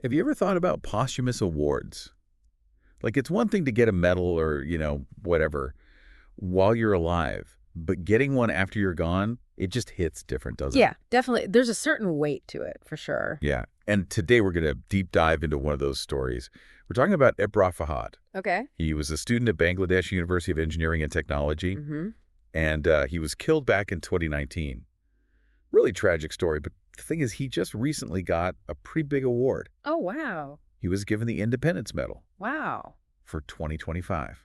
Have you ever thought about posthumous awards? Like, it's one thing to get a medal or, whatever, while you're alive, but getting one after you're gone, it just hits different, doesn't it? Yeah, definitely. There's a certain weight to it, for sure. Yeah. And today we're going to deep dive into one of those stories. We're talking about Abrar Fahad. Okay. He was a student at Bangladesh University of Engineering and Technology, Mm-hmm. and he was killed back in 2019. Really tragic story, but the thing is, he just recently got a pretty big award. Oh, wow. He was given the Independence Medal Wow. for 2025.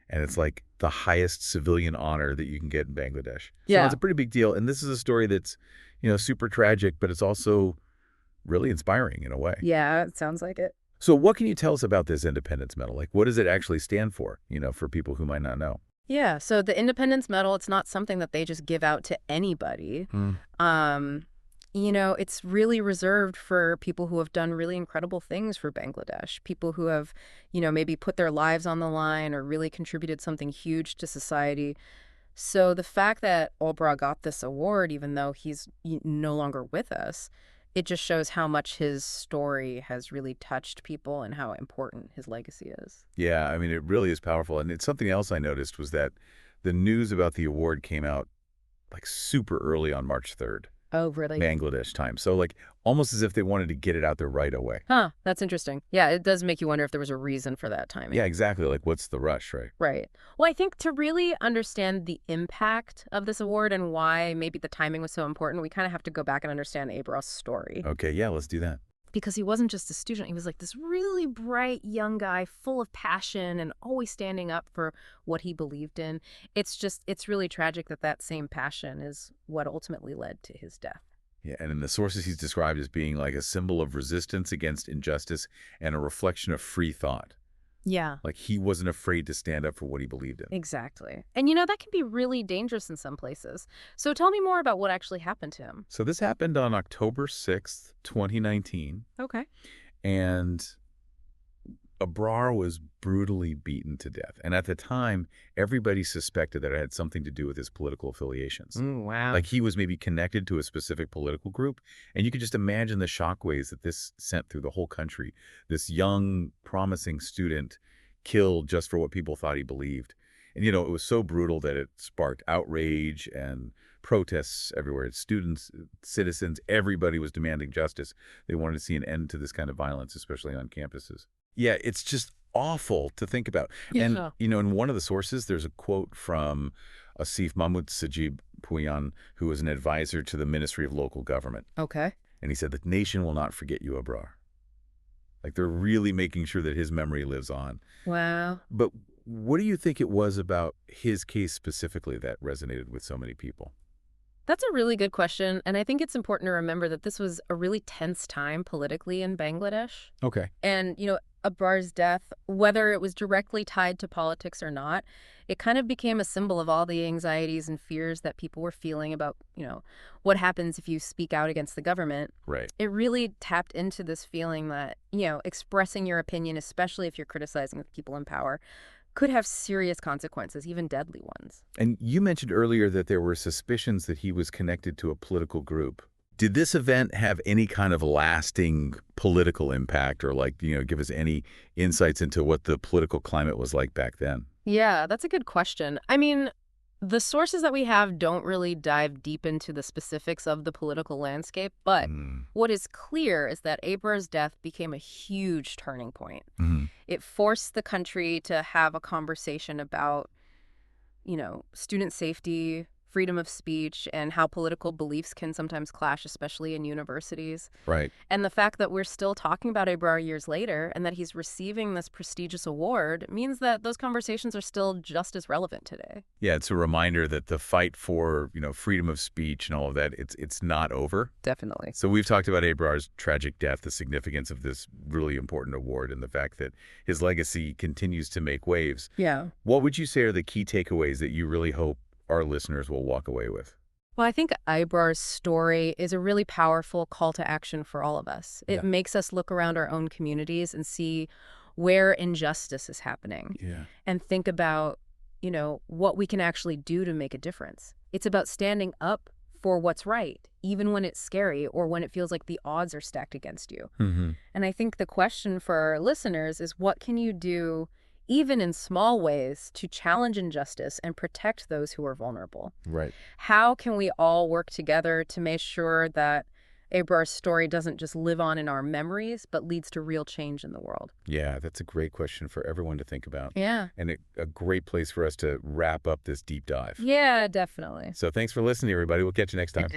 And it's like the highest civilian honor that you can get in Bangladesh. So it's Yeah. a pretty big deal. And this is a story that's, super tragic, but it's also really inspiring in a way. Yeah, it sounds like it. So what can you tell us about this Independence Medal? Like, what does it actually stand for, for people who might not know? Yeah, so the Independence Medal, it's not something that they just give out to anybody. Hmm. Um, it's really reserved for people who have done really incredible things for Bangladesh, people who have, maybe put their lives on the line or really contributed something huge to society. So the fact that Olbra got this award, even though he's no longer with us, it just shows how much his story has really touched people and how important his legacy is. Yeah, I mean, it really is powerful. And it's something else I noticed was that the news about the award came out like super early on March 3rd. Oh, really? Bangladesh time. So like almost as if they wanted to get it out there right away. Huh, that's interesting. Yeah, it does make you wonder if there was a reason for that timing. Yeah, exactly. Like what's the rush, right? Right. Well, I think to really understand the impact of this award and why maybe the timing was so important, we kind of have to go back and understand Abrah's story. Okay, yeah, let's do that. Because he wasn't just a student, he was like this really bright young guy full of passion and always standing up for what he believed in. It's really tragic that that same passion is what ultimately led to his death. Yeah, and in the sources he's described as being like a symbol of resistance against injustice and a reflection of free thought. Yeah. Like he wasn't afraid to stand up for what he believed in. Exactly. And that can be really dangerous in some places. So tell me more about what actually happened to him. So this happened on October 6th, 2019, Okay. and Abrar was brutally beaten to death. And at the time, everybody suspected that it had something to do with his political affiliations. Wow. Like he was maybe connected to a specific political group. And you could just imagine the shockwaves that this sent through the whole country. This young, promising student killed just for what people thought he believed. And, it was so brutal that it sparked outrage and protests everywhere. Students, citizens, everybody was demanding justice. They wanted to see an end to this kind of violence, especially on campuses. Yeah, it's just awful to think about. And, Yeah. in one of the sources, there's a quote from Asif Mahmoud Sajib Puyan, who was an advisor to the Ministry of Local Government. Okay. And he said, the nation will not forget you, Abrar. Like they're really making sure that his memory lives on. Wow. But what do you think it was about his case specifically that resonated with so many people? That's a really good question. And I think it's important to remember that this was a really tense time politically in Bangladesh. Okay. And, Abrar's death, whether it was directly tied to politics or not, it kind of became a symbol of all the anxieties and fears that people were feeling about, what happens if you speak out against the government. Right. It really tapped into this feeling that, expressing your opinion, especially if you're criticizing the people in power, could have serious consequences, even deadly ones. And you mentioned earlier that there were suspicions that he was connected to a political group. Did this event have any kind of lasting political impact or give us any insights into what the political climate was like back then? Yeah, that's a good question. I mean, the sources that we have don't really dive deep into the specifics of the political landscape, but what is clear is that Abrar's death became a huge turning point. Mm-hmm. It forced the country to have a conversation about, student safety, freedom of speech, and how political beliefs can sometimes clash, especially in universities. Right. And the fact that we're still talking about Abrar years later and that he's receiving this prestigious award means that those conversations are still just as relevant today. Yeah, it's a reminder that the fight for, freedom of speech and all of that, it's not over. Definitely. So we've talked about Abrar's tragic death, the significance of this really important award, and the fact that his legacy continues to make waves. Yeah. What would you say are the key takeaways that you really hope our listeners will walk away with? Well, I think Ibrar's story is a really powerful call to action for all of us. It makes us look around our own communities and see where injustice is happening. Yeah. And think about, what we can actually do to make a difference. It's about standing up for what's right, even when it's scary or when it feels like the odds are stacked against you. Hmm. And I think the question for our listeners is, what can you do, even in small ways, to challenge injustice and protect those who are vulnerable? Right. How can we all work together to make sure that Abrar's story doesn't just live on in our memories, but leads to real change in the world? Yeah, that's a great question for everyone to think about. Yeah. And a great place for us to wrap up this deep dive. Yeah, definitely. So thanks for listening, everybody. We'll catch you next time.